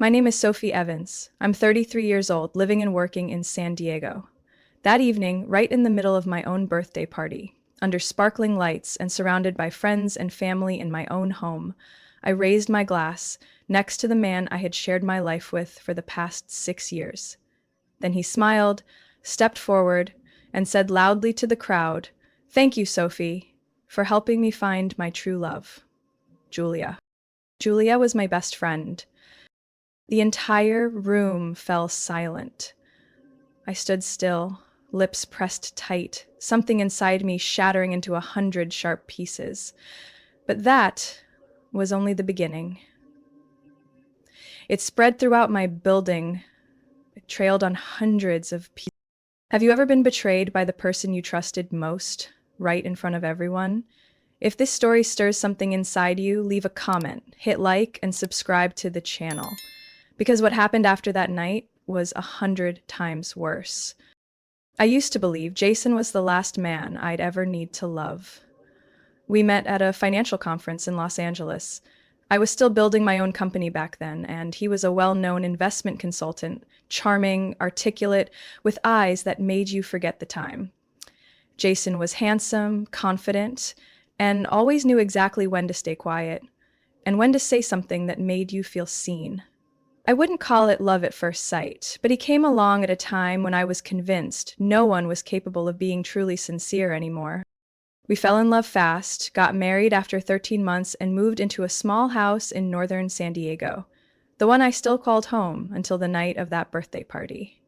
My name is Sophie Evans. I'm 33 years old, living and working in San Diego. That evening, right in the middle of my own birthday party, under sparkling lights and surrounded by friends and family in my own home, I raised my glass next to the man I had shared my life with for the past 6 years. Then he smiled, stepped forward, and said loudly to the crowd, "Thank you, Sophie, for helping me find my true love, Julia." Julia was my best friend. The entire room fell silent. I stood still, lips pressed tight, something inside me shattering into 100 sharp pieces. But that was only the beginning. It spread throughout my building. It trailed on hundreds of pieces. Have you ever been betrayed by the person you trusted most, right in front of everyone? If this story stirs something inside you, leave a comment, hit like, and subscribe to the channel. Because what happened after that night was 100 times worse. I used to believe Jason was the last man I'd ever need to love. We met at a financial conference in Los Angeles. I was still building my own company back then, and he was a well-known investment consultant, charming, articulate, with eyes that made you forget the time. Jason was handsome, confident, and always knew exactly when to stay quiet, and when to say something that made you feel seen. I wouldn't call it love at first sight, but he came along at a time when I was convinced no one was capable of being truly sincere anymore. We fell in love fast, got married after 13 months, and moved into a small house in northern San Diego, the one I still called home until the night of that birthday party.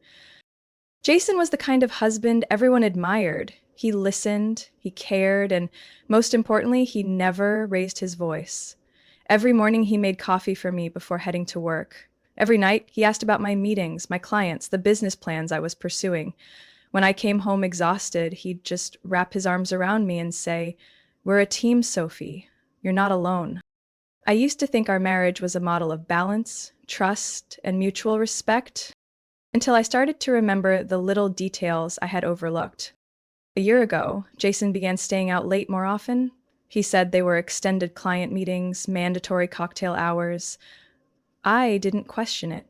Jason was the kind of husband everyone admired. He listened, he cared, and most importantly, he never raised his voice. Every morning he made coffee for me before heading to work. Every night, he asked about my meetings, my clients, the business plans I was pursuing. When I came home exhausted, he'd just wrap his arms around me and say, "We're a team, Sophie. You're not alone." I used to think our marriage was a model of balance, trust, and mutual respect, until I started to remember the little details I had overlooked. A year ago, Jason began staying out late more often. He said they were extended client meetings, mandatory cocktail hours. I didn't question it.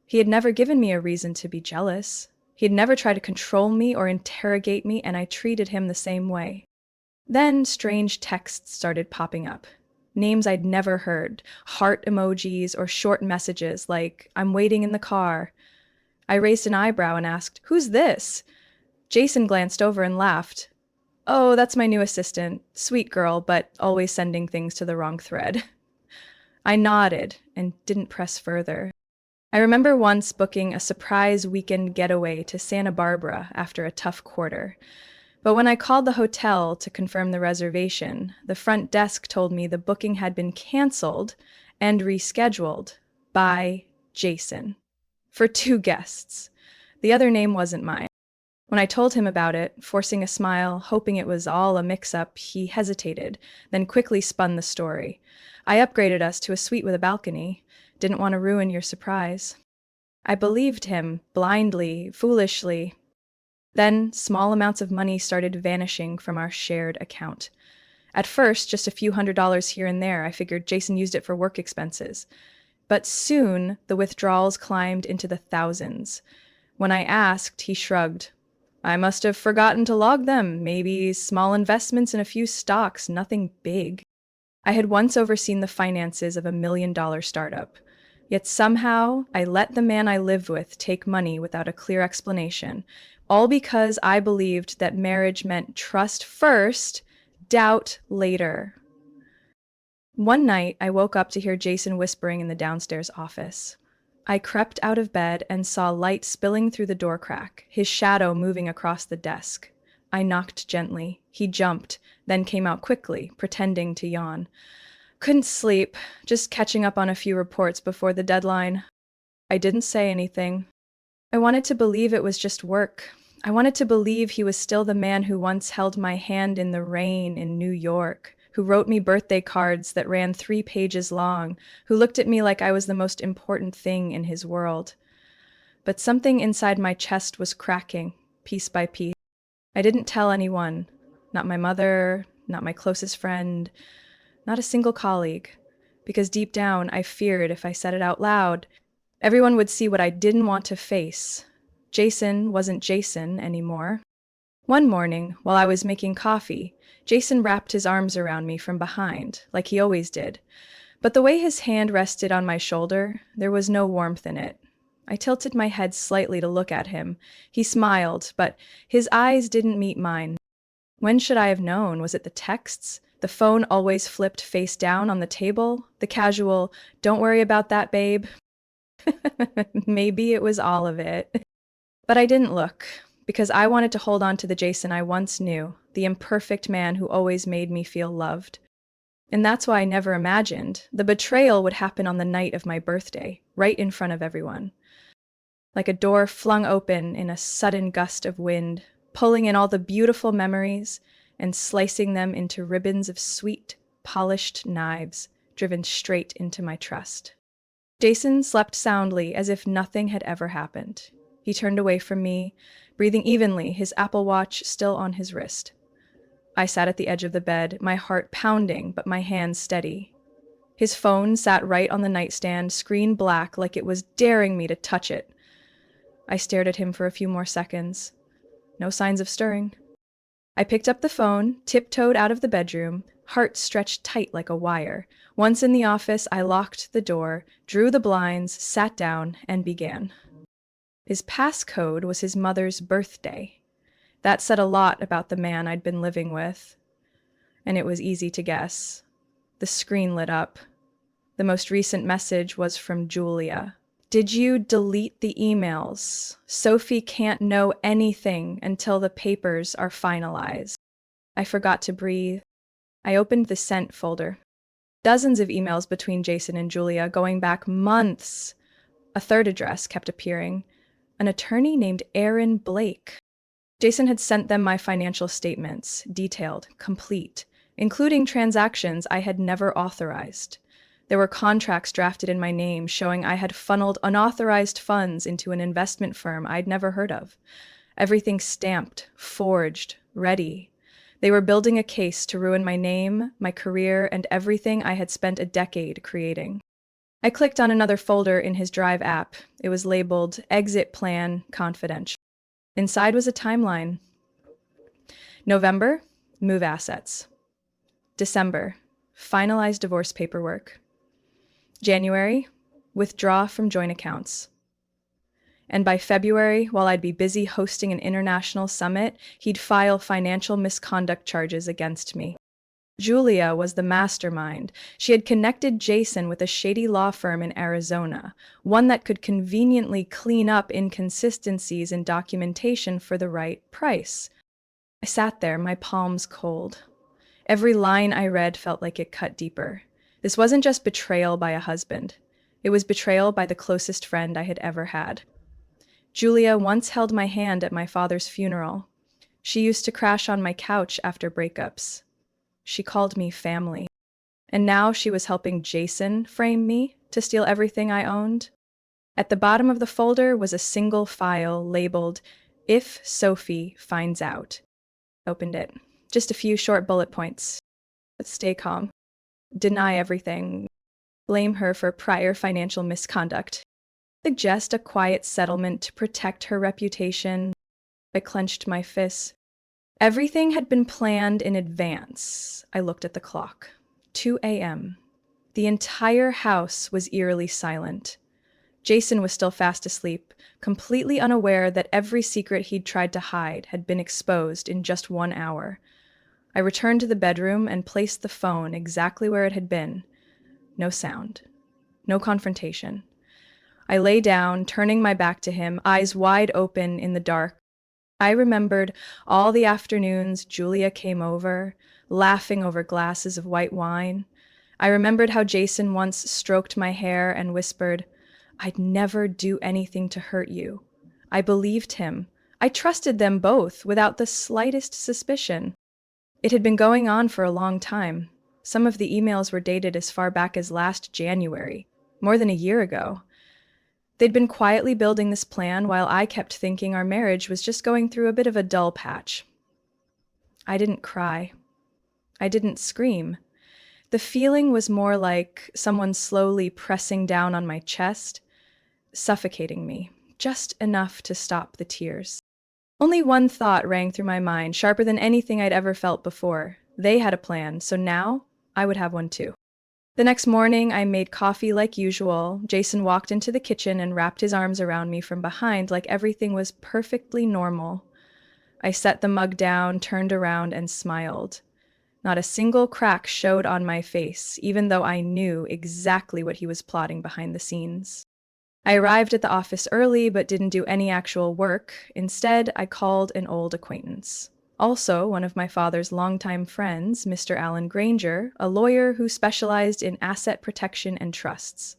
He had never given me a reason to be jealous. He had never tried to control me or interrogate me, and I treated him the same way. Then strange texts started popping up. Names I'd never heard, heart emojis or short messages like, "I'm waiting in the car." I raised an eyebrow and asked, "Who's this?" Jason glanced over and laughed. "Oh, that's my new assistant. Sweet girl, but always sending things to the wrong thread." I nodded and didn't press further. I remember once booking a surprise weekend getaway to Santa Barbara after a tough quarter. But when I called the hotel to confirm the reservation, the front desk told me the booking had been canceled and rescheduled by Jason for 2 guests. The other name wasn't mine. When I told him about it, forcing a smile, hoping it was all a mix-up, he hesitated, then quickly spun the story. "I upgraded us to a suite with a balcony. Didn't want to ruin your surprise." I believed him, blindly, foolishly. Then small amounts of money started vanishing from our shared account. At first, just a few $100s here and there. I figured Jason used it for work expenses. But soon, the withdrawals climbed into the thousands. When I asked, he shrugged. "I must have forgotten to log them. Maybe small investments in a few stocks, nothing big." I had once overseen the finances of $1 million startup. Yet somehow, I let the man I lived with take money without a clear explanation, all because I believed that marriage meant trust first, doubt later. One night, I woke up to hear Jason whispering in the downstairs office. I crept out of bed and saw light spilling through the door crack, his shadow moving across the desk. I knocked gently. He jumped, then came out quickly, pretending to yawn. "Couldn't sleep, just catching up on a few reports before the deadline." I didn't say anything. I wanted to believe it was just work. I wanted to believe he was still the man who once held my hand in the rain in New York, who wrote me birthday cards that ran 3 pages long, who looked at me like I was the most important thing in his world. But something inside my chest was cracking, piece by piece. I didn't tell anyone, not my mother, not my closest friend, not a single colleague, because deep down I feared if I said it out loud, Everyone would see what I didn't want to face. Jason wasn't Jason anymore. One morning, while I was making coffee, Jason wrapped his arms around me from behind, like he always did. But the way his hand rested on my shoulder, there was no warmth in it. I tilted my head slightly to look at him. He smiled, but his eyes didn't meet mine. When should I have known? Was it the texts? The phone always flipped face down on the table? The casual, "Don't worry about that, babe"? Maybe it was all of it. But I didn't look, because I wanted to hold on to the Jason I once knew, the imperfect man who always made me feel loved. And that's why I never imagined the betrayal would happen on the night of my birthday, right in front of everyone. Like a door flung open in a sudden gust of wind, pulling in all the beautiful memories and slicing them into ribbons of sweet, polished knives driven straight into my trust. Jason slept soundly as if nothing had ever happened. He turned away from me, breathing evenly, his Apple Watch still on his wrist. I sat at the edge of the bed, my heart pounding, but my hands steady. His phone sat right on the nightstand, screen black, like it was daring me to touch it. I stared at him for a few more seconds. No signs of stirring. I picked up the phone, tiptoed out of the bedroom, heart stretched tight like a wire. Once in the office, I locked the door, drew the blinds, sat down, and began. His passcode was his mother's birthday. That said a lot about the man I'd been living with. And it was easy to guess. The screen lit up. The most recent message was from Julia. "Did you delete the emails? Sophie can't know anything until the papers are finalized." I forgot to breathe. I opened the sent folder. Dozens of emails between Jason and Julia, going back months. A third address kept appearing. An attorney named Aaron Blake. Jason had sent them my financial statements, detailed, complete, including transactions I had never authorized. There were contracts drafted in my name showing I had funneled unauthorized funds into an investment firm I'd never heard of. Everything stamped, forged, ready. They were building a case to ruin my name, my career, and everything I had spent a decade creating. I clicked on another folder in his Drive app. It was labeled Exit Plan Confidential. Inside was a timeline. November, move assets. December, finalize divorce paperwork. January, withdraw from joint accounts. And by February, while I'd be busy hosting an international summit, he'd file financial misconduct charges against me. Julia was the mastermind. She had connected Jason with a shady law firm in Arizona, one that could conveniently clean up inconsistencies in documentation for the right price. I sat there, my palms cold. Every line I read felt like it cut deeper. This wasn't just betrayal by a husband. It was betrayal by the closest friend I had ever had. Julia once held my hand at my father's funeral. She used to crash on my couch after breakups. She called me family. And now she was helping Jason frame me to steal everything I owned. At the bottom of the folder was a single file labeled, "If Sophie finds out." Opened it. Just a few short bullet points. Stay calm. Deny everything. Blame her for prior financial misconduct. Suggest a quiet settlement to protect her reputation. I clenched my fists. Everything had been planned in advance. I looked at the clock. 2 a.m. The entire house was eerily silent. Jason was still fast asleep, completely unaware that every secret he'd tried to hide had been exposed in just 1 hour. I returned to the bedroom and placed the phone exactly where it had been. No sound. No confrontation. I lay down, turning my back to him, eyes wide open in the dark. I remembered all the afternoons Julia came over, laughing over glasses of white wine. I remembered how Jason once stroked my hair and whispered, "I'd never do anything to hurt you." I believed him. I trusted them both without the slightest suspicion. It had been going on for a long time. Some of the emails were dated as far back as last January, more than a year ago. They'd been quietly building this plan while I kept thinking our marriage was just going through a bit of a dull patch. I didn't cry. I didn't scream. The feeling was more like someone slowly pressing down on my chest, suffocating me, just enough to stop the tears. Only one thought rang through my mind, sharper than anything I'd ever felt before. They had a plan, so now I would have one too. The next morning, I made coffee like usual. Jason walked into the kitchen and wrapped his arms around me from behind like everything was perfectly normal. I set the mug down, turned around, and smiled. Not a single crack showed on my face, even though I knew exactly what he was plotting behind the scenes. I arrived at the office early but didn't do any actual work. Instead, I called an old acquaintance. Also, one of my father's longtime friends, Mr. Alan Granger, a lawyer who specialized in asset protection and trusts.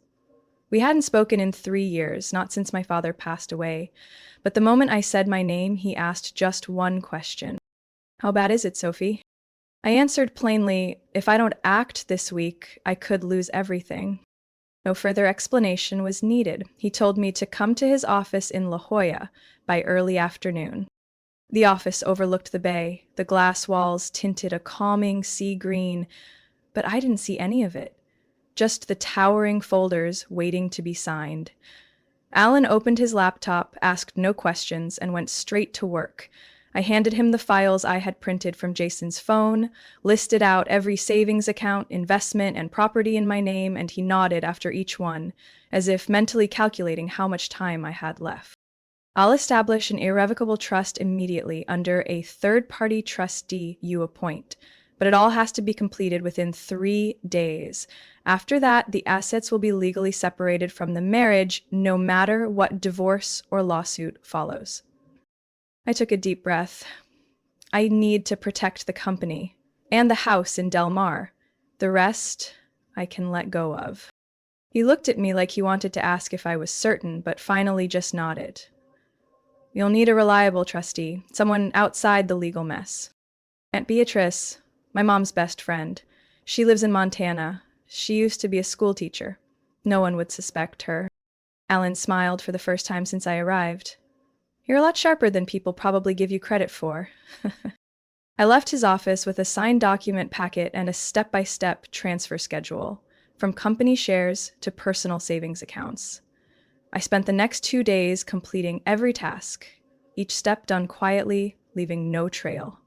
We hadn't spoken in 3 years, not since my father passed away, but the moment I said my name, he asked just one question. "How bad is it, Sophie?" I answered plainly, "If I don't act this week, I could lose everything." No further explanation was needed. He told me to come to his office in La Jolla by early afternoon. The office overlooked the bay. The glass walls tinted a calming sea green, but I didn't see any of it. Just the towering folders waiting to be signed. Alan opened his laptop, asked no questions, and went straight to work. I handed him the files I had printed from Jason's phone, listed out every savings account, investment, and property in my name, and he nodded after each one, as if mentally calculating how much time I had left. "I'll establish an irrevocable trust immediately under a third-party trustee you appoint, but it all has to be completed within 3 days. After that, the assets will be legally separated from the marriage, no matter what divorce or lawsuit follows." I took a deep breath. I need to protect the company and the house in Del Mar. The rest I can let go of. He looked at me like he wanted to ask if I was certain, but finally just nodded. "You'll need a reliable trustee, someone outside the legal mess. Aunt Beatrice, my mom's best friend. She lives in Montana. She used to be a school teacher. No one would suspect her." Alan smiled for the first time since I arrived. "You're a lot sharper than people probably give you credit for." I left his office with a signed document packet and a step-by-step transfer schedule, from company shares to personal savings accounts. I spent the next 2 days completing every task, each step done quietly, leaving no trail.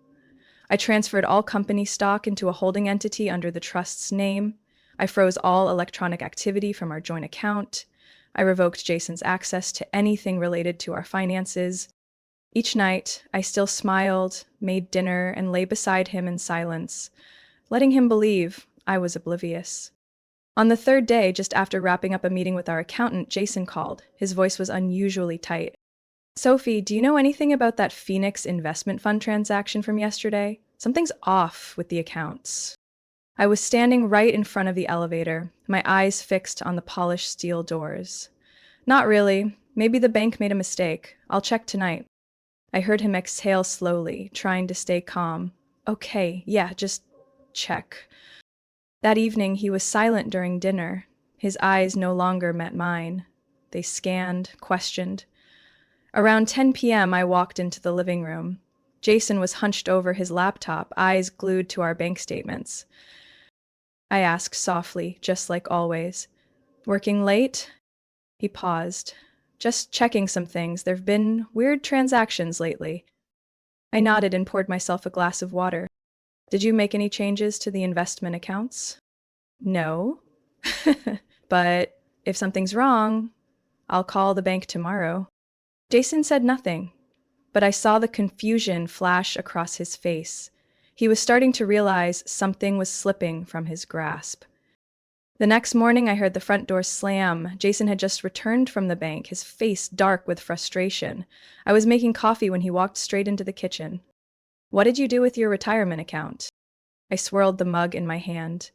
I transferred all company stock into a holding entity under the trust's name. I froze all electronic activity from our joint account. I revoked Jason's access to anything related to our finances. Each night, I still smiled, made dinner, and lay beside him in silence, letting him believe I was oblivious. On the third day, just after wrapping up a meeting with our accountant, Jason called. His voice was unusually tight. "Sophie, do you know anything about that Phoenix investment fund transaction from yesterday? Something's off with the accounts." I was standing right in front of the elevator, my eyes fixed on the polished steel doors. "Not really. Maybe the bank made a mistake. I'll check tonight." I heard him exhale slowly, trying to stay calm. "Okay, yeah, just check." That evening, he was silent during dinner. His eyes no longer met mine. They scanned, questioned. Around 10 p.m., I walked into the living room. Jason was hunched over his laptop, eyes glued to our bank statements. I asked softly, just like always, "Working late?" He paused. "Just checking some things. There've been weird transactions lately." I nodded and poured myself a glass of water. "Did you make any changes to the investment accounts?" "No." "But if something's wrong, I'll call the bank tomorrow." Jason said nothing, but I saw the confusion flash across his face. He was starting to realize something was slipping from his grasp. The next morning, I heard the front door slam. Jason had just returned from the bank, his face dark with frustration. I was making coffee when he walked straight into the kitchen. "What did you do with your retirement account?" I swirled the mug in my hand.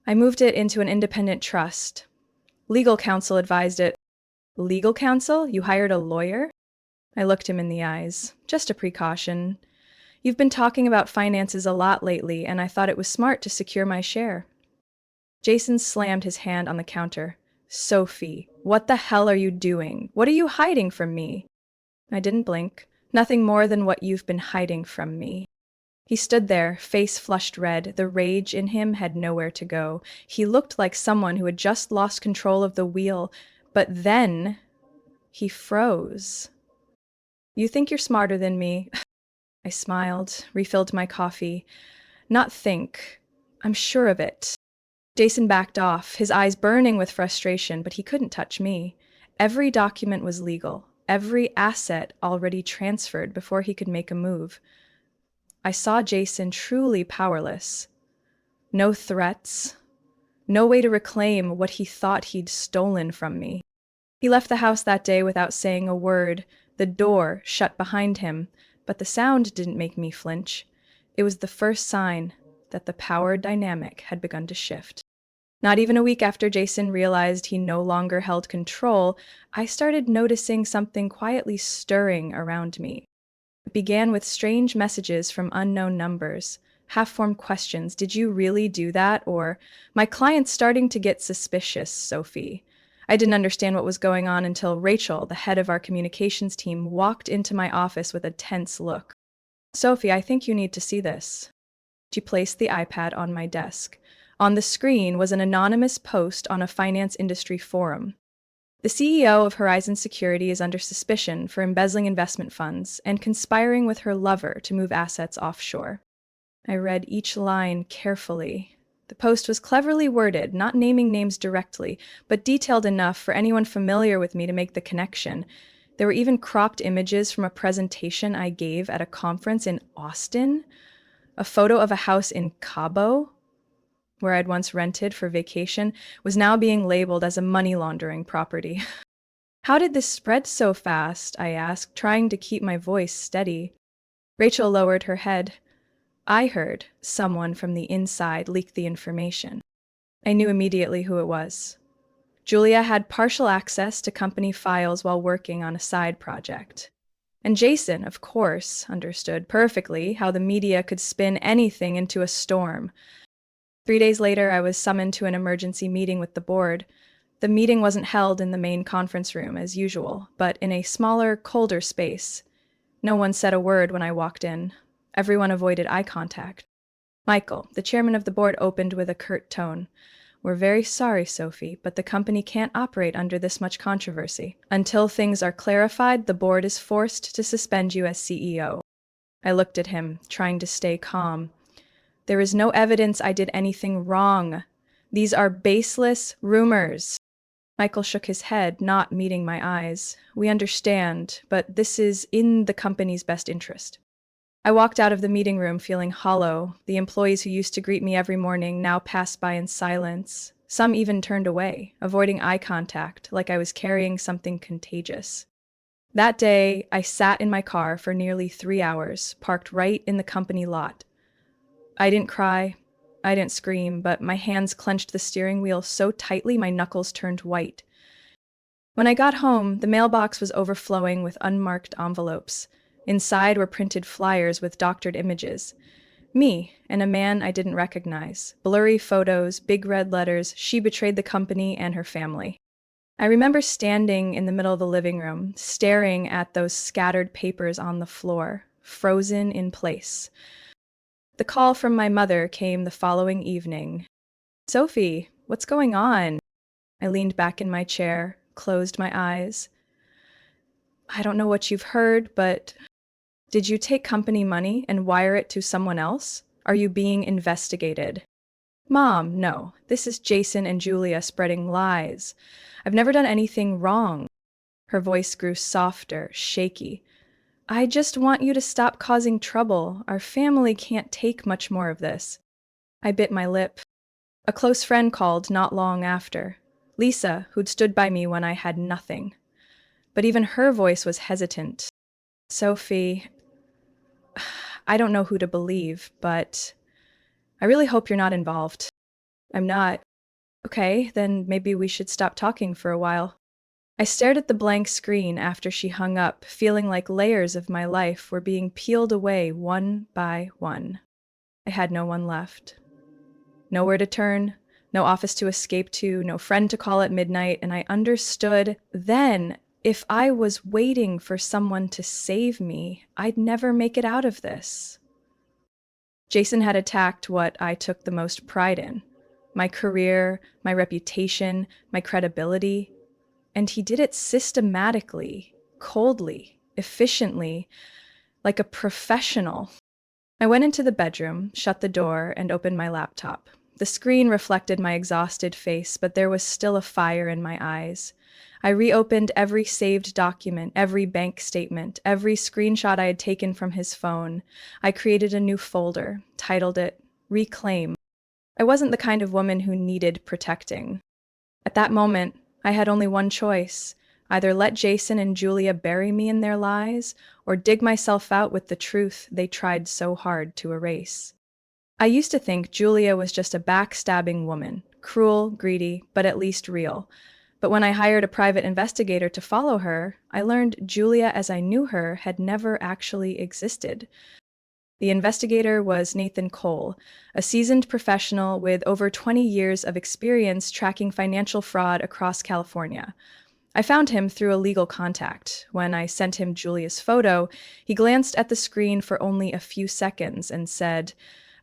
"I moved it into an independent trust. Legal counsel advised it." "Legal counsel? You hired a lawyer?" I looked him in the eyes. "Just a precaution. You've been talking about finances a lot lately, and I thought it was smart to secure my share." Jason slammed his hand on the counter. "Sophie, what the hell are you doing? What are you hiding from me?" I didn't blink. "Nothing more than what you've been hiding from me." He stood there, face flushed red. The rage in him had nowhere to go. He looked like someone who had just lost control of the wheel, But then he froze. You think you're smarter than me? I smiled, refilled my coffee. Not think. I'm sure of it. Jason backed off, his eyes burning with frustration, but he couldn't touch me. Every document was legal, every asset already transferred before he could make a move. I saw Jason truly powerless. No threats, no way to reclaim what he thought he'd stolen from me. He left the house that day without saying a word, the door shut behind him, but the sound didn't make me flinch. It was the first sign that the power dynamic had begun to shift. Not even a week after Jason realized he no longer held control, I started noticing something quietly stirring around me. It began with strange messages from unknown numbers, half-formed questions. Did you really do that? Or, my client's starting to get suspicious, Sophie. I didn't understand what was going on until Rachel, the head of our communications team, walked into my office with a tense look. Sophie, I think you need to see this. She placed the iPad on my desk. On the screen was an anonymous post on a finance industry forum. The CEO of Horizon Security is under suspicion for embezzling investment funds and conspiring with her lover to move assets offshore. I read each line carefully. The post was cleverly worded, not naming names directly, but detailed enough for anyone familiar with me to make the connection. There were even cropped images from a presentation I gave at a conference in Austin, a photo of a house in Cabo, where I'd once rented for vacation, was now being labeled as a money laundering property. How did this spread so fast? I asked, trying to keep my voice steady. Rachel lowered her head. I heard someone from the inside leak the information. I knew immediately who it was. Julia had partial access to company files while working on a side project. And Jason, of course, understood perfectly how the media could spin anything into a storm. 3 days later, I was summoned to an emergency meeting with the board. The meeting wasn't held in the main conference room, as usual, but in a smaller, colder space. No one said a word when I walked in. Everyone avoided eye contact. Michael, the chairman of the board, opened with a curt tone. We're very sorry, Sophie, but the company can't operate under this much controversy. Until things are clarified, the board is forced to suspend you as CEO. I looked at him, trying to stay calm. There is no evidence I did anything wrong. These are baseless rumors. Michael shook his head, not meeting my eyes. We understand, but this is in the company's best interest. I walked out of the meeting room feeling hollow. The employees who used to greet me every morning now passed by in silence. Some even turned away, avoiding eye contact, like I was carrying something contagious. That day, I sat in my car for nearly 3 hours, parked right in the company lot. I didn't cry, I didn't scream, but my hands clenched the steering wheel so tightly my knuckles turned white. When I got home, the mailbox was overflowing with unmarked envelopes. Inside were printed flyers with doctored images. Me and a man I didn't recognize. Blurry photos, big red letters, she betrayed the company and her family. I remember standing in the middle of the living room, staring at those scattered papers on the floor, frozen in place. The call from my mother came the following evening. Sophie, what's going on? I leaned back in my chair, closed my eyes. I don't know what you've heard, but did you take company money and wire it to someone else? Are you being investigated? Mom, no. This is Jason and Julia spreading lies. I've never done anything wrong. Her voice grew softer, shaky. I just want you to stop causing trouble. Our family can't take much more of this. I bit my lip. A close friend called not long after. Lisa, who'd stood by me when I had nothing. But even her voice was hesitant. Sophie, I don't know who to believe, but I really hope you're not involved. I'm not. Okay, then maybe we should stop talking for a while. I stared at the blank screen after she hung up, feeling like layers of my life were being peeled away one by one. I had no one left. Nowhere to turn, no office to escape to, no friend to call at midnight, and I understood then if I was waiting for someone to save me, I'd never make it out of this. Jason had attacked what I took the most pride in, my career, my reputation, my credibility. And he did it systematically, coldly, efficiently, like a professional. I went into the bedroom, shut the door, and opened my laptop. The screen reflected my exhausted face, but there was still a fire in my eyes. I reopened every saved document, every bank statement, every screenshot I had taken from his phone. I created a new folder, titled it Reclaim. I wasn't the kind of woman who needed protecting. At that moment, I had only one choice: either let Jason and Julia bury me in their lies, or dig myself out with the truth they tried so hard to erase. I used to think Julia was just a backstabbing woman, cruel, greedy, but at least real. But when I hired a private investigator to follow her, I learned Julia as I knew her had never actually existed. The investigator was Nathan Cole, a seasoned professional with over 20 years of experience tracking financial fraud across California. I found him through a legal contact. When I sent him Julia's photo, he glanced at the screen for only a few seconds and said,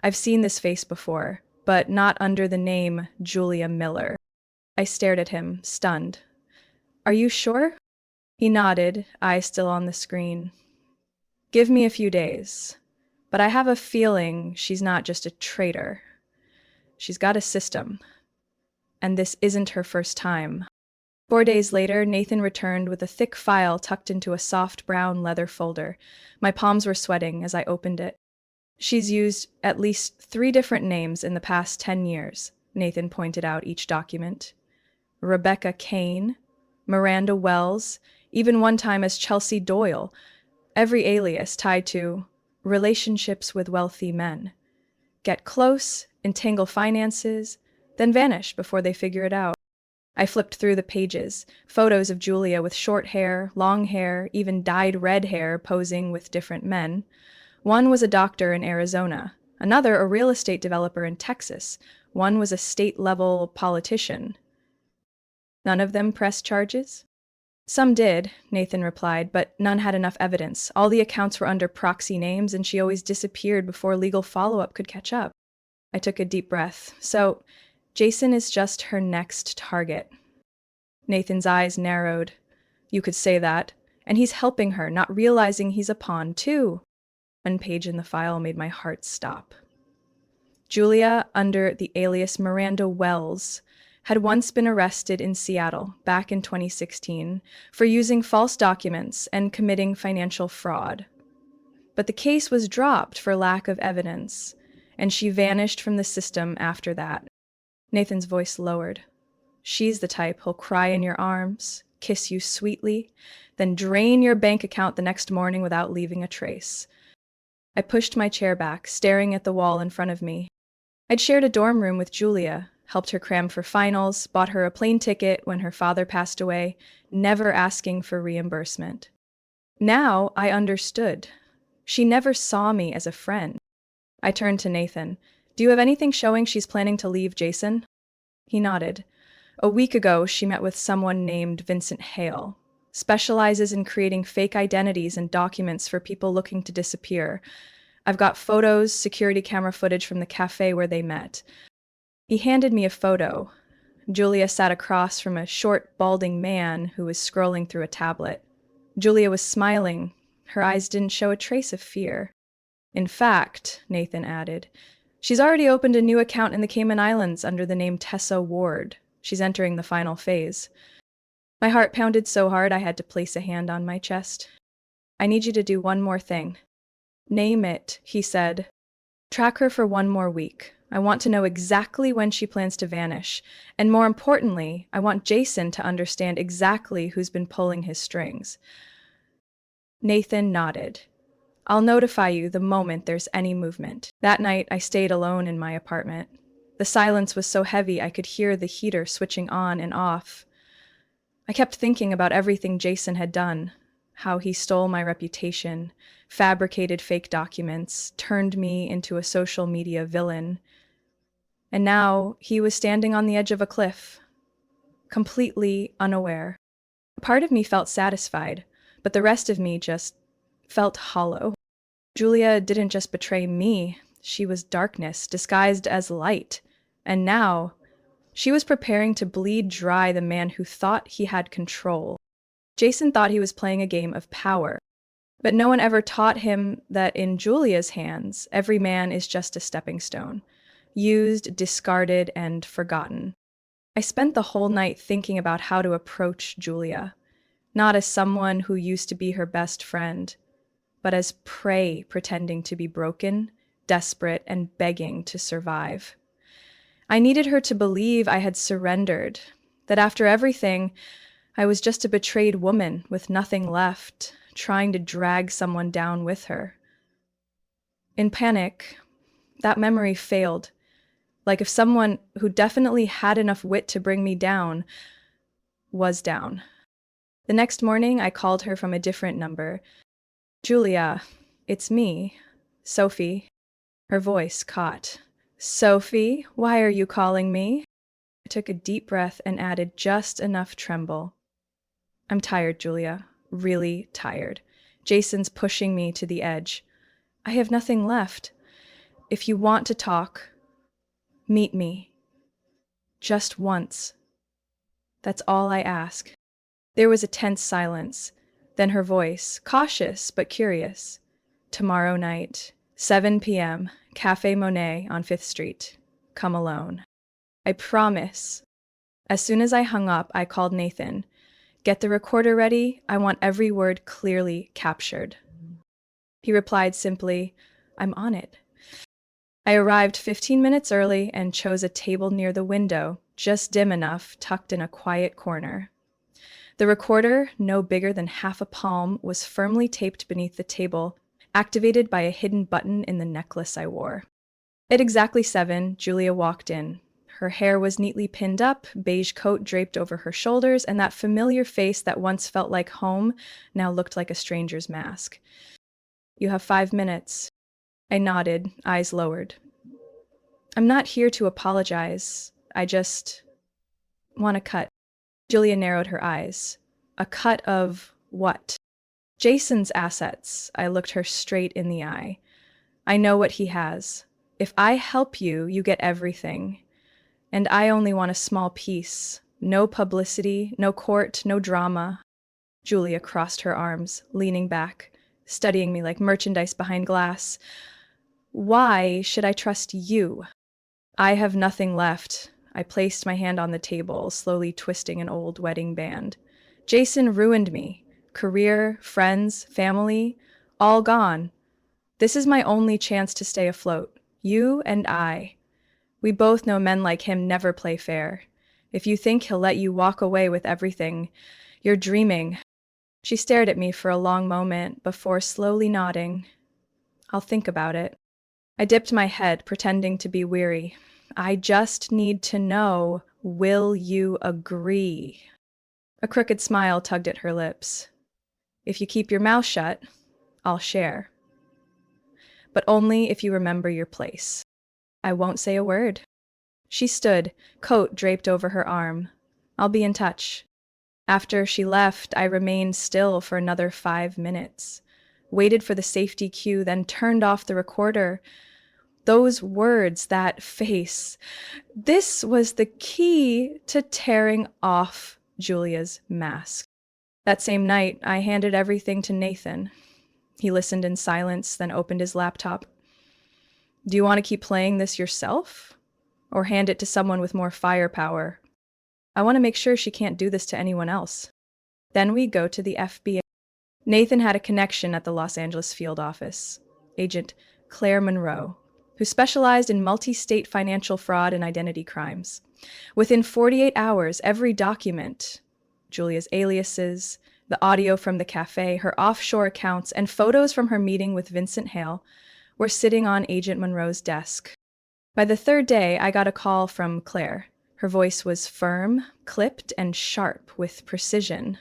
"I've seen this face before, but not under the name Julia Miller." I stared at him, stunned. "Are you sure?" He nodded, eyes still on the screen. "Give me a few days. But I have a feeling she's not just a traitor. She's got a system. And this isn't her first time." 4 days later, Nathan returned with a thick file tucked into a soft brown leather folder. My palms were sweating as I opened it. "She's used at least 3 different names in the past 10 years, Nathan pointed out each document. Rebecca Kane, Miranda Wells, even one time as Chelsea Doyle, every alias tied to relationships with wealthy men. Get close, entangle finances, then vanish before they figure it out. I flipped through the pages, photos of Julia with short hair, long hair, even dyed red hair posing with different men. One was a doctor in Arizona, another a real estate developer in Texas, one was a state-level politician. None of them pressed charges? "Some did," Nathan replied, "but none had enough evidence. All the accounts were under proxy names, and she always disappeared before legal follow-up could catch up." I took a deep breath. "So, Jason is just her next target." Nathan's eyes narrowed. "You could say that. And he's helping her, not realizing he's a pawn, too." One page in the file made my heart stop. Julia, under the alias Miranda Wells, had once been arrested in Seattle back in 2016 for using false documents and committing financial fraud. But the case was dropped for lack of evidence, and she vanished from the system after that. Nathan's voice lowered. "She's the type who'll cry in your arms, kiss you sweetly, then drain your bank account the next morning without leaving a trace." I pushed my chair back, staring at the wall in front of me. I'd shared a dorm room with Julia, helped her cram for finals, bought her a plane ticket when her father passed away, never asking for reimbursement. Now I understood. She never saw me as a friend. I turned to Nathan. "Do you have anything showing she's planning to leave Jason?" He nodded. "A week ago, she met with someone named Vincent Hale. Specializes in creating fake identities and documents for people looking to disappear. I've got photos, security camera footage from the cafe where they met." He handed me a photo. Julia sat across from a short, balding man who was scrolling through a tablet. Julia was smiling. Her eyes didn't show a trace of fear. "In fact," Nathan added, "she's already opened a new account in the Cayman Islands under the name Tessa Ward. She's entering the final phase." My heart pounded so hard I had to place a hand on my chest. "I need you to do one more thing." "Name it," he said. "Track her for 1 more week. I want to know exactly when she plans to vanish. And more importantly, I want Jason to understand exactly who's been pulling his strings." Nathan nodded. "I'll notify you the moment there's any movement." That night, I stayed alone in my apartment. The silence was so heavy I could hear the heater switching on and off. I kept thinking about everything Jason had done, how he stole my reputation, fabricated fake documents, turned me into a social media villain. And now he was standing on the edge of a cliff, completely unaware. A part of me felt satisfied, but the rest of me just felt hollow. Julia didn't just betray me, she was darkness disguised as light. And now, She was preparing to bleed dry the man who thought he had control. Jason thought he was playing a game of power, but no one ever taught him that in Julia's hands, every man is just a stepping stone, used, discarded, and forgotten. I spent the whole night thinking about how to approach Julia, not as someone who used to be her best friend, but as prey pretending to be broken, desperate, and begging to survive. I needed her to believe I had surrendered, that after everything, I was just a betrayed woman with nothing left, trying to drag someone down with her. In panic, that memory failed, like if someone who definitely had enough wit to bring me down was down. The next morning, I called her from a different number. "Julia, it's me, Sophie." Her voice caught. "Sophie, why are you calling me?" I took a deep breath and added just enough tremble. "I'm tired, Julia. Really tired. Jason's pushing me to the edge. I have nothing left. If you want to talk, meet me. Just once. That's all I ask." There was a tense silence. Then her voice, cautious but curious. "Tomorrow night, 7 p.m., Café Monet on 5th Street. Come alone. I promise." As soon as I hung up, I called Nathan. "Get the recorder ready. I want every word clearly captured." He replied simply, "I'm on it." I arrived 15 minutes early and chose a table near the window, just dim enough, tucked in a quiet corner. The recorder, no bigger than half a palm, was firmly taped beneath the table, activated by a hidden button in the necklace I wore. At exactly 7, Julia walked in. Her hair was neatly pinned up, beige coat draped over her shoulders, and that familiar face that once felt like home now looked like a stranger's mask. "You have 5 minutes." I nodded, eyes lowered. "I'm not here to apologize. I just want a cut." Julia narrowed her eyes. "A cut of what?" "Jason's assets." I looked her straight in the eye. "I know what he has. If I help you, you get everything. And I only want a small piece. No publicity, no court, no drama." Julia crossed her arms, leaning back, studying me like merchandise behind glass. "Why should I trust you?" "I have nothing left." I placed my hand on the table, slowly twisting an old wedding band. "Jason ruined me. Career, friends, family, all gone. This is my only chance to stay afloat. You and I. We both know men like him never play fair. If you think he'll let you walk away with everything, you're dreaming." She stared at me for a long moment before slowly nodding. "I'll think about it." I dipped my head, pretending to be weary. "I just need to know, will you agree?" A crooked smile tugged at her lips. "If you keep your mouth shut, I'll share. But only if you remember your place." "I won't say a word." She stood, coat draped over her arm. "I'll be in touch." After she left, I remained still for another 5 minutes, waited for the safety cue, then turned off the recorder. Those words, that face, this was the key to tearing off Julia's mask. That same night, I handed everything to Nathan. He listened in silence, then opened his laptop. "Do you want to keep playing this yourself? Or hand it to someone with more firepower? I want to make sure she can't do this to anyone else." Then we go to the FBI. Nathan had a connection at the Los Angeles field office, Agent Claire Monroe, who specialized in multi-state financial fraud and identity crimes. Within 48 hours, every document, Julia's aliases, the audio from the cafe, her offshore accounts, and photos from her meeting with Vincent Hale, were sitting on Agent Monroe's desk. By the third day, I got a call from Claire. Her voice was firm, clipped, and sharp with precision.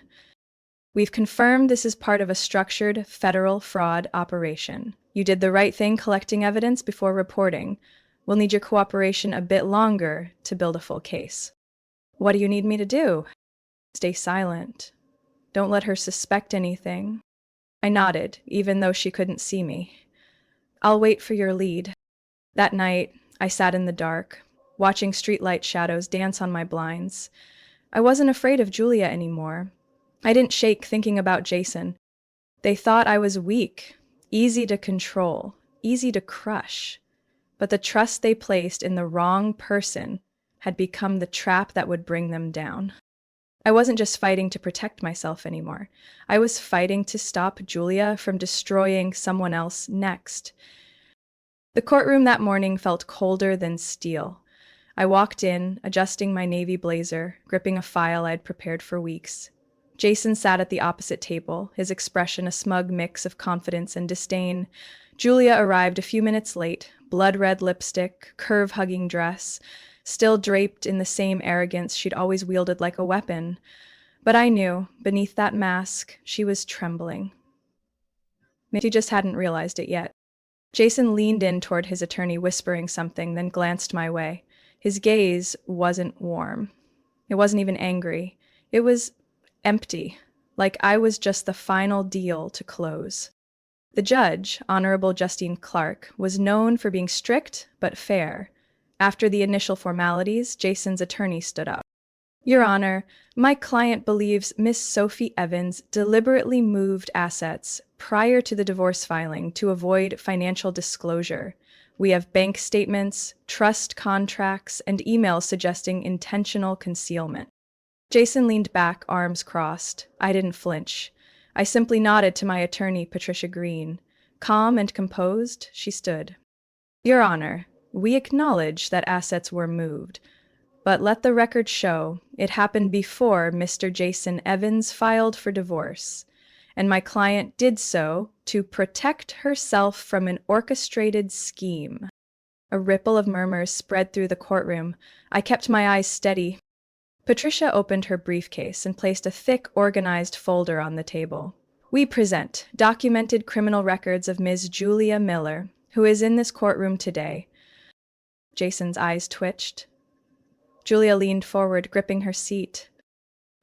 "We've confirmed this is part of a structured federal fraud operation. You did the right thing collecting evidence before reporting. We'll need your cooperation a bit longer to build a full case." "What do you need me to do?" "Stay silent. Don't let her suspect anything." I nodded, even though she couldn't see me. "I'll wait for your lead." That night, I sat in the dark. watching streetlight shadows dance on my blinds. I wasn't afraid of Julia anymore. I didn't shake thinking about Jason. They thought I was weak, easy to control, easy to crush. But the trust they placed in the wrong person had become the trap that would bring them down. I wasn't just fighting to protect myself anymore. I was fighting to stop Julia from destroying someone else next. The courtroom that morning felt colder than steel. I walked in, adjusting my navy blazer, gripping a file I'd prepared for weeks. Jason sat at the opposite table, his expression a smug mix of confidence and disdain. Julia arrived a few minutes late, blood-red lipstick, curve-hugging dress, still draped in the same arrogance she'd always wielded like a weapon. But I knew, beneath that mask, she was trembling. Maybe she just hadn't realized it yet. Jason leaned in toward his attorney, whispering something, then glanced my way. His gaze wasn't warm. It wasn't even angry. It was empty, like I was just the final deal to close. The judge, Honorable Justine Clark, was known for being strict but fair. After the initial formalities, Jason's attorney stood up. Your Honor, my client believes Miss Sophie Evans deliberately moved assets prior to the divorce filing to avoid financial disclosure. We have bank statements, trust contracts, and emails suggesting intentional concealment. Jason leaned back, arms crossed. I didn't flinch. I simply nodded to my attorney, Patricia Green. Calm and composed, she stood. Your Honor, we acknowledge that assets were moved, but let the record show it happened before Mr. Jason Evans filed for divorce, and my client did so to protect herself from an orchestrated scheme. A ripple of murmurs spread through the courtroom. I kept my eyes steady. Patricia opened her briefcase and placed a thick, organized folder on the table. We present documented criminal records of Ms. Julia Miller, who is in this courtroom today. Jason's eyes twitched. Julia leaned forward, gripping her seat.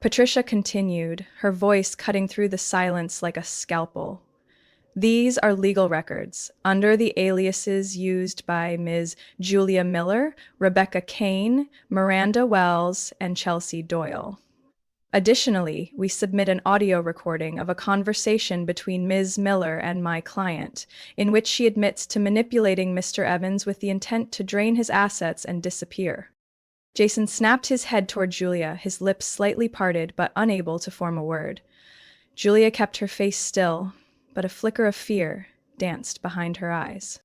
Patricia continued, her voice cutting through the silence like a scalpel. These are legal records, under the aliases used by Ms. Julia Miller, Rebecca Kane, Miranda Wells, and Chelsea Doyle. Additionally, we submit an audio recording of a conversation between Ms. Miller and my client, in which she admits to manipulating Mr. Evans with the intent to drain his assets and disappear. Jason snapped his head toward Julia, his lips slightly parted but unable to form a word. Julia kept her face still, but a flicker of fear danced behind her eyes.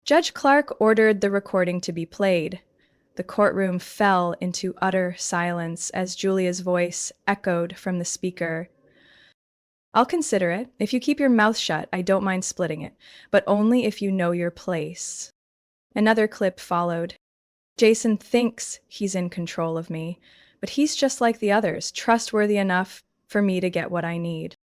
Judge Clark ordered the recording to be played. The courtroom fell into utter silence as Julia's voice echoed from the speaker. I'll consider it. If you keep your mouth shut, I don't mind splitting it, but only if you know your place. Another clip followed. Jason thinks he's in control of me, but he's just like the others, trustworthy enough for me to get what I need.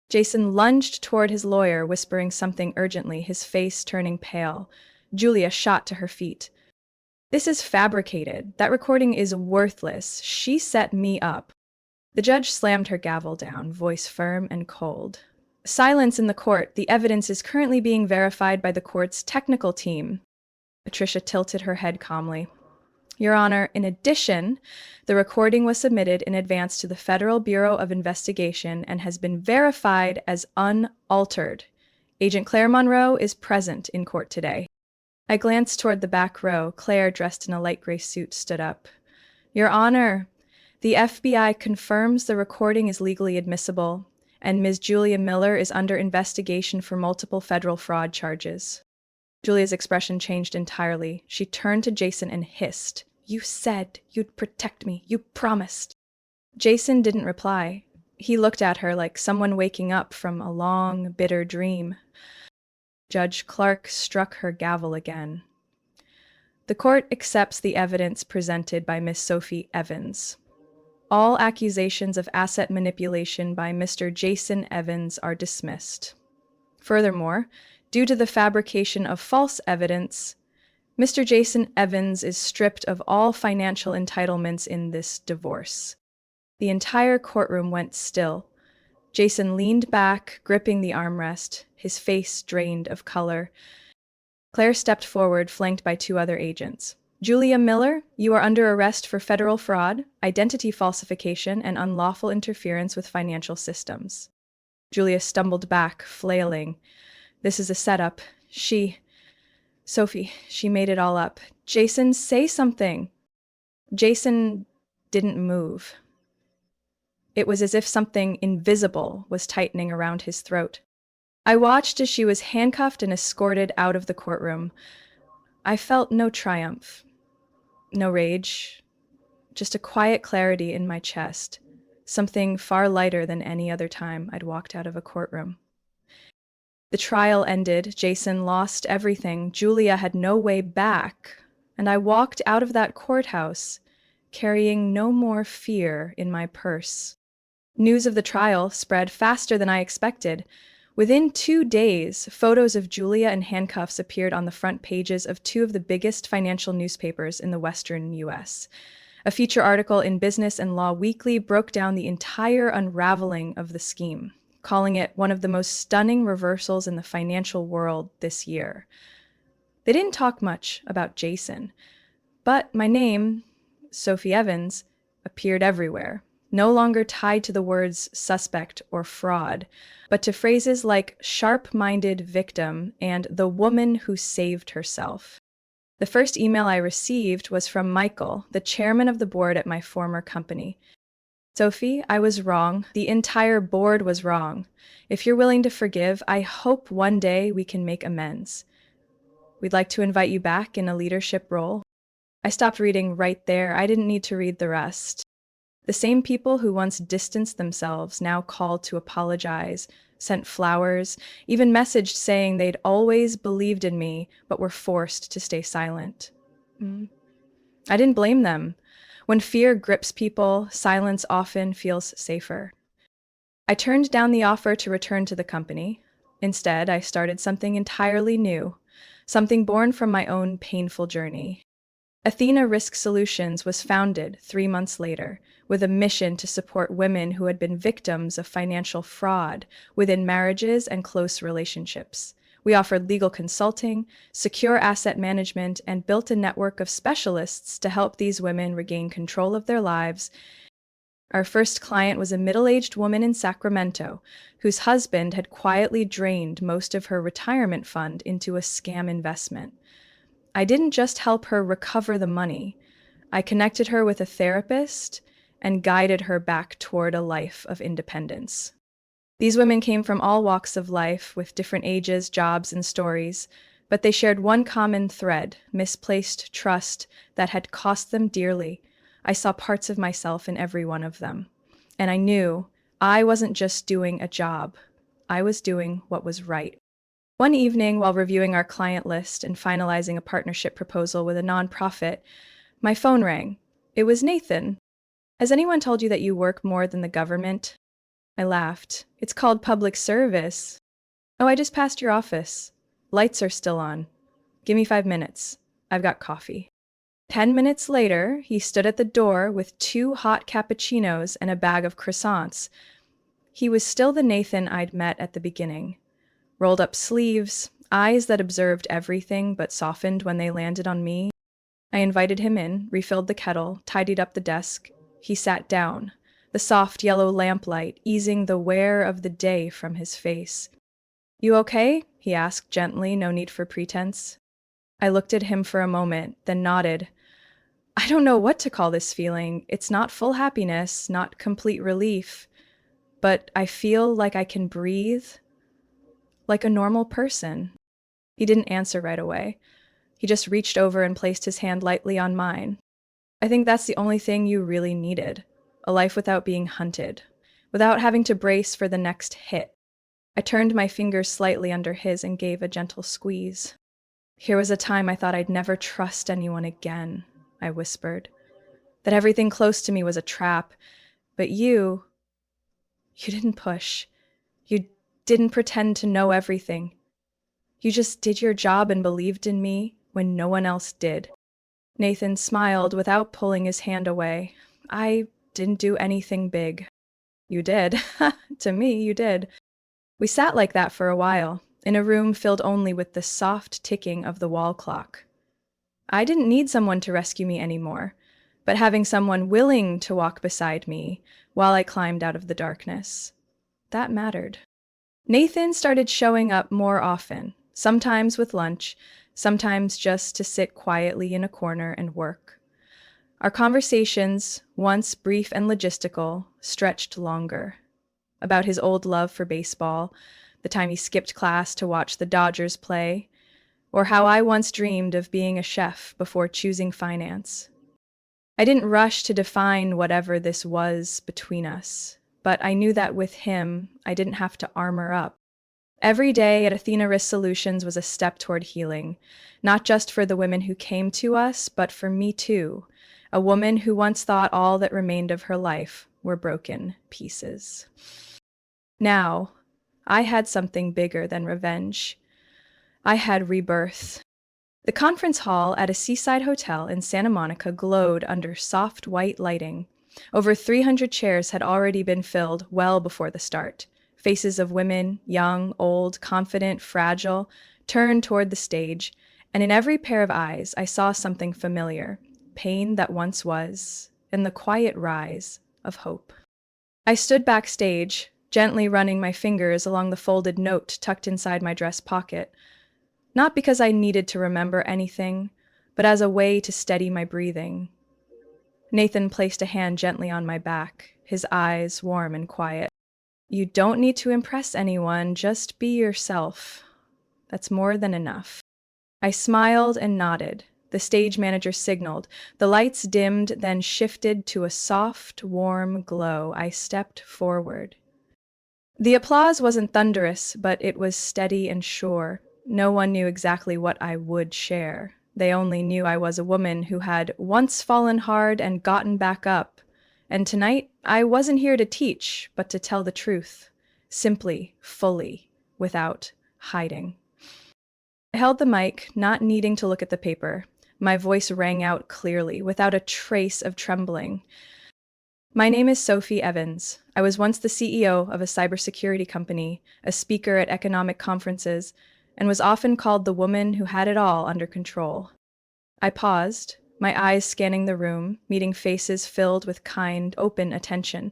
Jason lunged toward his lawyer, whispering something urgently, his face turning pale. Julia shot to her feet. This is fabricated. That recording is worthless. She set me up. The judge slammed her gavel down, voice firm and cold. Silence in the court. The evidence is currently being verified by the court's technical team. Patricia tilted her head calmly. Your Honor, in addition, the recording was submitted in advance to the Federal Bureau of Investigation and has been verified as unaltered. Agent Claire Monroe is present in court today. I glanced toward the back row. Claire, dressed in a light gray suit, stood up. Your Honor, the FBI confirms the recording is legally admissible, and Ms. Julia Miller is under investigation for multiple federal fraud charges. Julia's expression changed entirely. She turned to Jason and hissed, You said you'd protect me. You promised. Jason didn't reply. He looked at her like someone waking up from a long, bitter dream. Judge Clark struck her gavel again. The court accepts the evidence presented by Miss Sophie Evans. All accusations of asset manipulation by Mr. Jason Evans are dismissed. Furthermore, due to the fabrication of false evidence, Mr. Jason Evans is stripped of all financial entitlements in this divorce. The entire courtroom went still. Jason leaned back, gripping the armrest, his face drained of color. Claire stepped forward, flanked by two other agents. Julia Miller, you are under arrest for federal fraud, identity falsification, and unlawful interference with financial systems. Julia stumbled back, flailing. This is a setup. Sophie, she made it all up. Jason, say something. Jason didn't move. It was as if something invisible was tightening around his throat. I watched as she was handcuffed and escorted out of the courtroom. I felt no triumph, no rage, just a quiet clarity in my chest, something far lighter than any other time I'd walked out of a courtroom. The trial ended, Jason lost everything, Julia had no way back, and I walked out of that courthouse carrying no more fear in my purse. News of the trial spread faster than I expected. Within 2 days, photos of Julia in handcuffs appeared on the front pages of 2 of the biggest financial newspapers in the Western U.S. A feature article in Business and Law Weekly broke down the entire unraveling of the scheme, calling it one of the most stunning reversals in the financial world this year. They didn't talk much about Jason, but my name, Sophie Evans, appeared everywhere, no longer tied to the words suspect or fraud, but to phrases like sharp-minded victim and the woman who saved herself. The first email I received was from Michael, the chairman of the board at my former company. Sophie, I was wrong. The entire board was wrong. If you're willing to forgive, I hope one day we can make amends. We'd like to invite you back in a leadership role. I stopped reading right there. I didn't need to read the rest. The same people who once distanced themselves now called to apologize, sent flowers, even messaged saying they'd always believed in me but were forced to stay silent. I didn't blame them. When fear grips people, silence often feels safer. I turned down the offer to return to the company. Instead, I started something entirely new, something born from my own painful journey. Athena Risk Solutions was founded 3 months later with a mission to support women who had been victims of financial fraud within marriages and close relationships. We offered legal consulting, secure asset management, and built a network of specialists to help these women regain control of their lives. Our first client was a middle-aged woman in Sacramento whose husband had quietly drained most of her retirement fund into a scam investment. I didn't just help her recover the money. I connected her with a therapist and guided her back toward a life of independence. These women came from all walks of life with different ages, jobs, and stories, but they shared one common thread, misplaced trust that had cost them dearly. I saw parts of myself in every one of them, and I knew I wasn't just doing a job. I was doing what was right. One evening, while reviewing our client list and finalizing a partnership proposal with a nonprofit, my phone rang. It was Nathan. Has anyone told you that you work more than the government? I laughed. It's called public service. Oh, I just passed your office. Lights are still on. Give me 5 minutes. I've got coffee. 10 minutes later, he stood at the door with 2 hot cappuccinos and a bag of croissants. He was still the Nathan I'd met at the beginning. Rolled up sleeves, eyes that observed everything but softened when they landed on me. I invited him in, refilled the kettle, tidied up the desk. He sat down, the soft yellow lamplight easing the wear of the day from his face. You okay? He asked gently, no need for pretense. I looked at him for a moment, then nodded. I don't know what to call this feeling. It's not full happiness, not complete relief, but I feel like I can breathe, like a normal person. He didn't answer right away. He just reached over and placed his hand lightly on mine. I think that's the only thing you really needed. A life without being hunted, without having to brace for the next hit. I turned my fingers slightly under his and gave a gentle squeeze. Here was a time I thought I'd never trust anyone again, I whispered. That everything close to me was a trap. But you didn't push. You didn't pretend to know everything. You just did your job and believed in me when no one else did. Nathan smiled without pulling his hand away. I didn't do anything big. You did. To me, you did. We sat like that for a while, in a room filled only with the soft ticking of the wall clock. I didn't need someone to rescue me anymore, but having someone willing to walk beside me while I climbed out of the darkness, that mattered. Nathan started showing up more often, sometimes with lunch, sometimes just to sit quietly in a corner and work. Our conversations, once brief and logistical, stretched longer. About his old love for baseball, the time he skipped class to watch the Dodgers play, or how I once dreamed of being a chef before choosing finance. I didn't rush to define whatever this was between us, but I knew that with him, I didn't have to armor up. Every day at Athena Risk Solutions was a step toward healing, not just for the women who came to us, but for me too, a woman who once thought all that remained of her life were broken pieces. Now, I had something bigger than revenge. I had rebirth. The conference hall at a seaside hotel in Santa Monica glowed under soft white lighting. Over 300 chairs had already been filled well before the start. Faces of women, young, old, confident, fragile, turned toward the stage, and in every pair of eyes I saw something familiar, pain that once was, and the quiet rise of hope. I stood backstage, gently running my fingers along the folded note tucked inside my dress pocket, not because I needed to remember anything, but as a way to steady my breathing. Nathan placed a hand gently on my back, his eyes warm and quiet. You don't need to impress anyone, just be yourself. That's more than enough. I smiled and nodded. The stage manager signaled. The lights dimmed, then shifted to a soft, warm glow. I stepped forward. The applause wasn't thunderous, but it was steady and sure. No one knew exactly what I would share. They only knew I was a woman who had once fallen hard and gotten back up. And tonight, I wasn't here to teach, but to tell the truth. Simply, fully, without hiding. I held the mic, not needing to look at the paper. My voice rang out clearly, without a trace of trembling. My name is Sophie Evans. I was once the CEO of a cybersecurity company, a speaker at economic conferences, and was often called the woman who had it all under control. I paused, my eyes scanning the room, meeting faces filled with kind, open attention.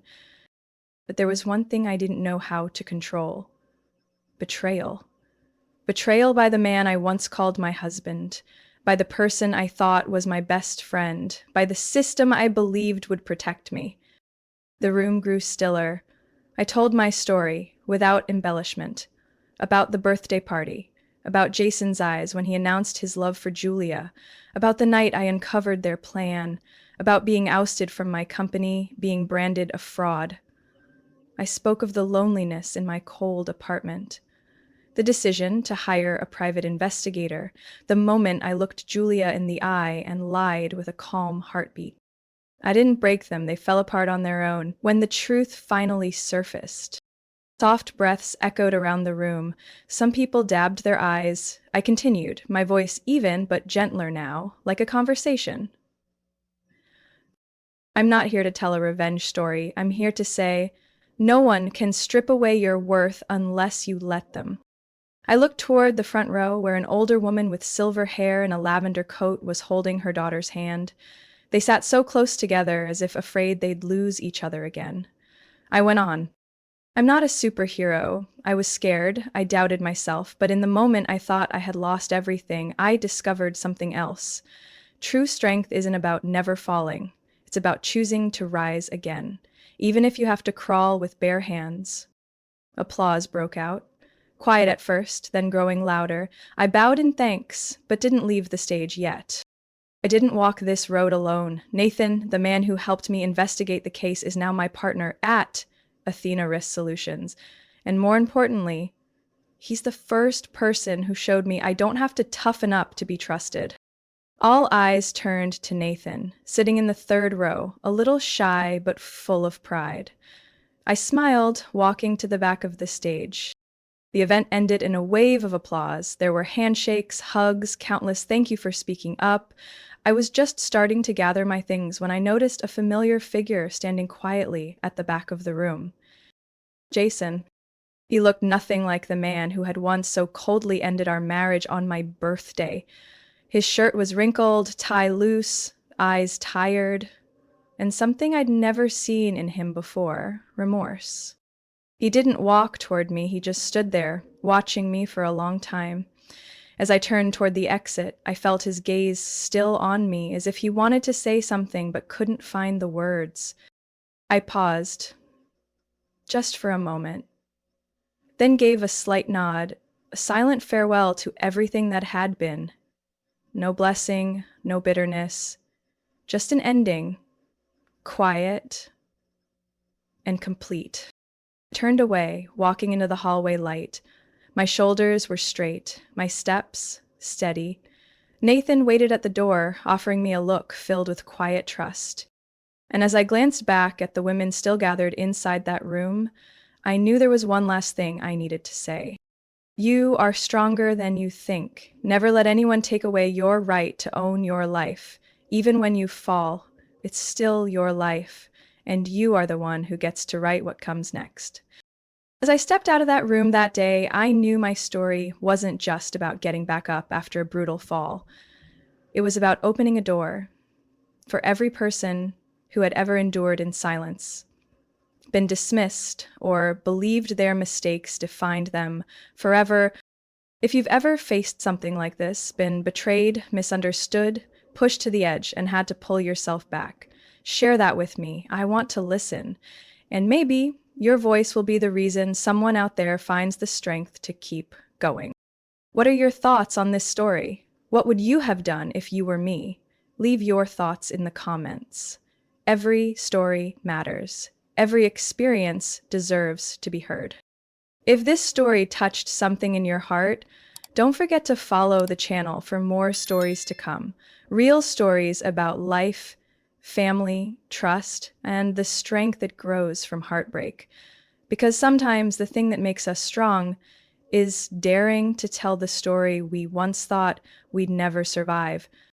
But there was one thing I didn't know how to control: betrayal. Betrayal by the man I once called my husband, by the person I thought was my best friend, by the system I believed would protect me. The room grew stiller. I told my story, without embellishment, about the birthday party, about Jason's eyes when he announced his love for Julia, about the night I uncovered their plan, about being ousted from my company, being branded a fraud. I spoke of the loneliness in my cold apartment, the decision to hire a private investigator, the moment I looked Julia in the eye and lied with a calm heartbeat. I didn't break them, they fell apart on their own. When the truth finally surfaced, soft breaths echoed around the room. Some people dabbed their eyes. I continued, my voice even but gentler now, like a conversation. I'm not here to tell a revenge story. I'm here to say, no one can strip away your worth unless you let them. I looked toward the front row where an older woman with silver hair and a lavender coat was holding her daughter's hand. They sat so close together as if afraid they'd lose each other again. I went on. I'm not a superhero. I was scared. I doubted myself. But in the moment I thought I had lost everything, I discovered something else. True strength isn't about never falling. It's about choosing to rise again, even if you have to crawl with bare hands. Applause broke out. Quiet at first, then growing louder. I bowed in thanks, but didn't leave the stage yet. I didn't walk this road alone. Nathan, the man who helped me investigate the case, is now my partner at Athena Risk Solutions. And more importantly, he's the first person who showed me I don't have to toughen up to be trusted. All eyes turned to Nathan, sitting in the third row, a little shy but full of pride. I smiled, walking to the back of the stage. The event ended in a wave of applause. There were handshakes, hugs, countless thank you for speaking up. I was just starting to gather my things when I noticed a familiar figure standing quietly at the back of the room. Jason. He looked nothing like the man who had once so coldly ended our marriage on my birthday. His shirt was wrinkled, tie loose, eyes tired, and something I'd never seen in him before, remorse. He didn't walk toward me, he just stood there, watching me for a long time. As I turned toward the exit, I felt his gaze still on me, as if he wanted to say something but couldn't find the words. I paused, just for a moment, then gave a slight nod, a silent farewell to everything that had been. No blessing, no bitterness, just an ending, quiet and complete. I turned away, walking into the hallway light. My shoulders were straight, my steps steady. Nathan waited at the door, offering me a look filled with quiet trust. And as I glanced back at the women still gathered inside that room, I knew there was one last thing I needed to say. You are stronger than you think. Never let anyone take away your right to own your life. Even when you fall, it's still your life, and you are the one who gets to write what comes next. As I stepped out of that room that day, I knew my story wasn't just about getting back up after a brutal fall. It was about opening a door for every person who had ever endured in silence, been dismissed, or believed their mistakes defined them forever. If you've ever faced something like this, been betrayed, misunderstood, pushed to the edge, and had to pull yourself back, share that with me. I want to listen. And maybe your voice will be the reason someone out there finds the strength to keep going. What are your thoughts on this story? What would you have done if you were me? Leave your thoughts in the comments. Every story matters. Every experience deserves to be heard. If this story touched something in your heart, don't forget to follow the channel for more stories to come. Real stories about life, family, trust, and the strength that grows from heartbreak. Because sometimes the thing that makes us strong is daring to tell the story we once thought we'd never survive.